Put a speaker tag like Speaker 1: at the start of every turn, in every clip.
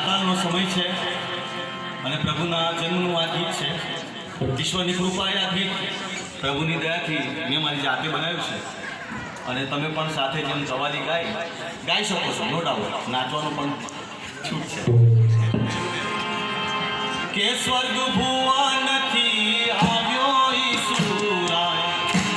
Speaker 1: પ્રાતકાળનો સમય છે અને પ્રભુના જન્મનું આ ગીત છે. ઈશ્વરની કૃપાએ આ ગીત પ્રભુની દયાથી મેં મારી જાતે બનાવ્યું છે અને તમે પણ સાથે જેમ કવાલી ગાઈ શકો છો. નો ડાઉટ નાચવાનો પણ છૂટ છે. કે સ્વર્ગ ભુવનથી આવ્યો ઈસુરાય,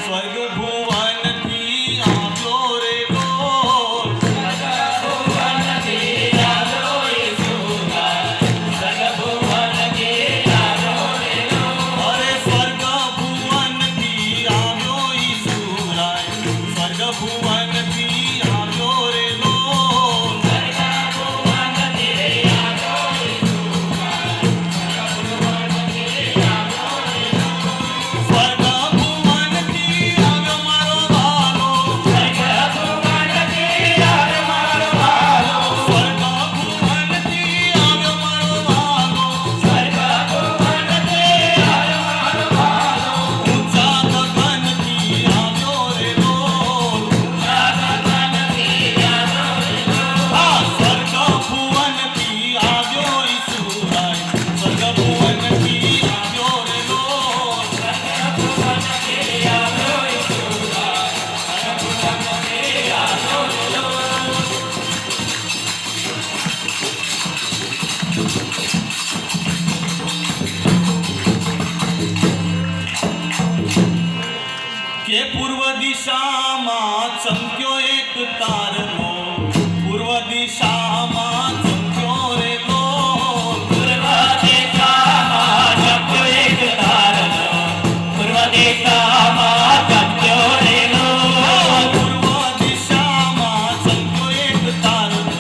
Speaker 1: સ્વર્ગ ભુવનથી આવ્યો રે ગોર.
Speaker 2: સ્વર્ગ ભુવનથી આવ્યો ઈસુરાય, સ્વર્ગ ભુવનથી આવ્યો રે ગોર.
Speaker 1: અરે સ્વર્ગ ભુવનથી આવ્યો ઈસુરાય, સ્વર્ગ ભુવનથી આવ્યો રે ગોર.
Speaker 2: સ્વર્ગ ભુવનથી આવ્યો ઈસુરાય, સ્વર્ગ ભુવનથી આવ્યો રે ગોર.
Speaker 1: સ્વર્ગ ભુવનથી આવ્યો મારો વાલો,
Speaker 2: સ્વર્ગ ભુવનથી આવ્યો મારો વાલો,
Speaker 1: સ્વર્ગ ભુવનથી આવ્યો મારો વાલો.
Speaker 2: સ્વર્ગ ભુવનથી આવ્યો મારો વાલો.
Speaker 1: ઊંચા ગગનથી આવ્યો રે ગોર. આ સ્વર્ગ ભુવનથી આવ્યો ઈસુરાય, સ્વર્ગ ભુવનથી આવ્યો રે ગોર. કે પૂર્વ દિશામાં ચમક્યો એક તારલો, પૂર્વ દિશામાં ચમક્યો રે ગોર.
Speaker 2: પૂર્વ દિશામાં ચમક્યો એક તારલો, પૂર્વ દિશામાં ચમક્યો રે ગોર.
Speaker 1: પૂર્વ દિશામાં ચમક્યો એક તારલો,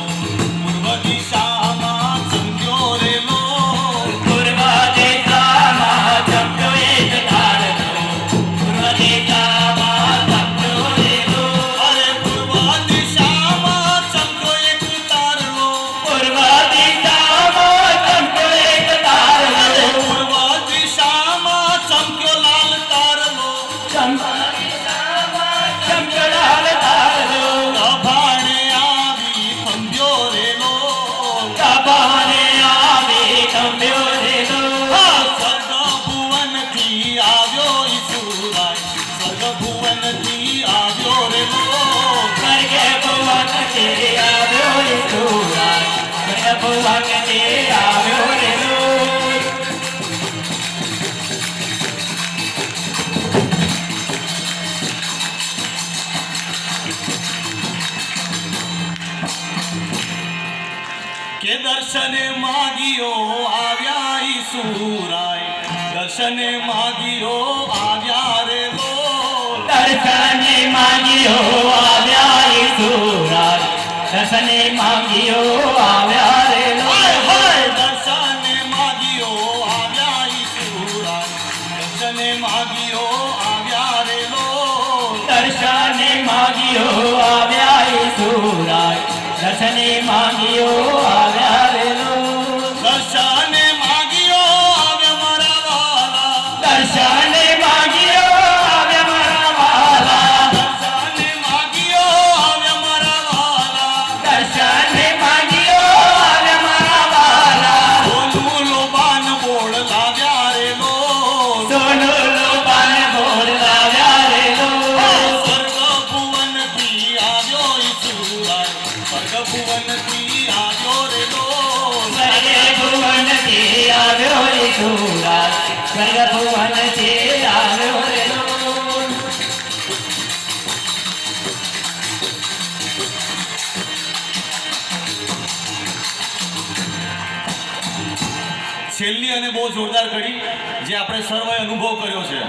Speaker 1: પૂર્વ દિશામાં ચમક્યો રે ગોર.
Speaker 2: પૂર્વ દિશામાં ચમક્યો એક તારલો, પૂર્વ દિશામાં ચમક્યો રે ગોર.
Speaker 1: અરે પૂર્વ દિશામાં ચમક્યો એક તારલો,
Speaker 2: પૂર્વ દિશામાં ચમક્યો એક તારલો,
Speaker 1: અરે પૂર્વ દિશામાં ચમક્યો લાલ તારલો.
Speaker 2: ચમક્યો લાલ તારલો.
Speaker 1: અભાણે આવી ખંભ્યો રે ગોર.
Speaker 2: કબાને આવી ખંભ્યો રે ગોર.
Speaker 1: સ્વર્ગ ભુવનથી આવ્યો ઈસુરાય, સ્વર્ગ ભુવનથી આવ્યો રે ગોર.
Speaker 2: સ્વર્ગે ભુવનથી આવ્યો ઈસુરાય, સ્વર્ગ ભુવનથી આવ્યો રે ગોર.
Speaker 1: કે દર્શને માગીઓ આવ્યા ઈસુરાય, દર્શને માગીઓ આવ્યા રે ગોર.
Speaker 2: દર્શને માંગ્યો આવ્યા ઈસુરાય, દર્શને માંગ્યો આવ્યા રે
Speaker 1: હાય
Speaker 2: ગોર.
Speaker 1: હાય દર્શને માગીઓ આવ્યા ઈસુરાય, દર્શને માગીઓ આવ્યા રે ગોર.
Speaker 2: દર્શને માંગ્યો આવ્યા ઈસુરાય, દર્શને માંગ્યો આવ્યા રે ગોર.
Speaker 1: દર્શને માગીઓ આવ્યા મારા વાલા,
Speaker 2: દર્શને માંગ્યો આવ્યા મારા વાલા.
Speaker 1: દર્શને માગીઓ આવ્યા મારા વાલા.
Speaker 2: દર્શને માંગ્યો આવ્યા મારા વાલા.
Speaker 1: બોલું લોબાન બોળ લાવ્યા રે ગોર.
Speaker 2: સોનો લોબાન બોલ લાવ્યા રે ગોર.
Speaker 1: સ્વર્ગ ભુવનથી આવ્યો ઈસુરાય, સ્વર્ગ ભુવનથી આવ્યો રે ગોર.
Speaker 2: સ્વર્ગે ભુવનથી આવ્યો ઈસુરાય, સ્વર્ગ ભુવનથી આવ્યો રે ગોર.
Speaker 1: છેલ્લી અને બહુ જોરદાર કડી જે આપણે સર્વે અનુભવ કર્યો છે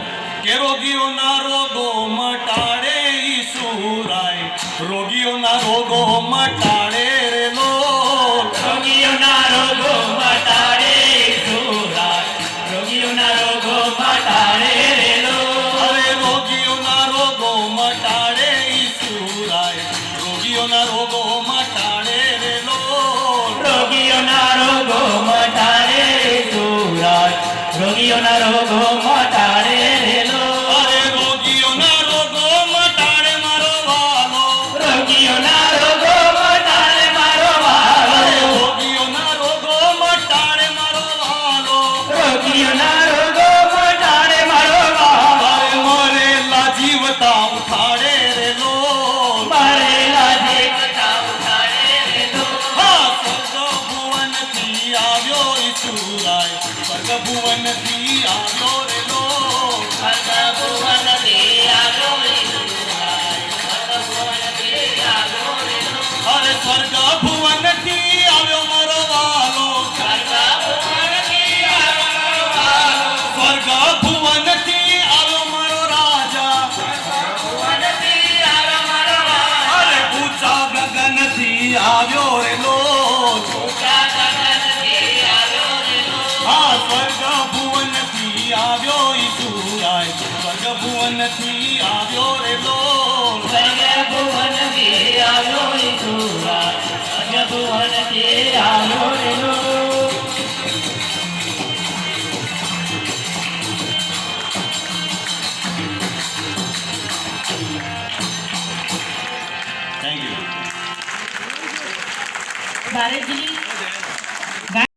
Speaker 1: કે રોગીઓના રોગો મટાડે ઈસુરાય, રોગીઓના રોગો મટાડે રે ગોર.
Speaker 2: રોગીઓના રોગો મટાડે ઈસુરાય, રોગીઓના રોગો મટાડે રે ગોર.
Speaker 1: હવે રોગીઓના રોગો મટાડે ઈસુરાય, રોગીઓના રોગો મટાડે રે ગોર.
Speaker 2: રોગીઓના રોગો મટાડે ઈસુરાય, રોગીઓના રોગો મટાડે રે ગોર.
Speaker 1: અરે રોગીઓના રોગો મટાડે મારો વાલો,
Speaker 2: રોગીઓના રોગો મટાડે મારો વાલો.
Speaker 1: રોગીઓના રોગો ભુવનથી આવ્યો રે લોલ
Speaker 2: સ્વર્ગ ભુવનથી આવ્યો ઈશુરા, સ્વર્ગ ભુવનથી આવ્યો રે લોલ.
Speaker 1: Thank you.
Speaker 3: ભારતજીની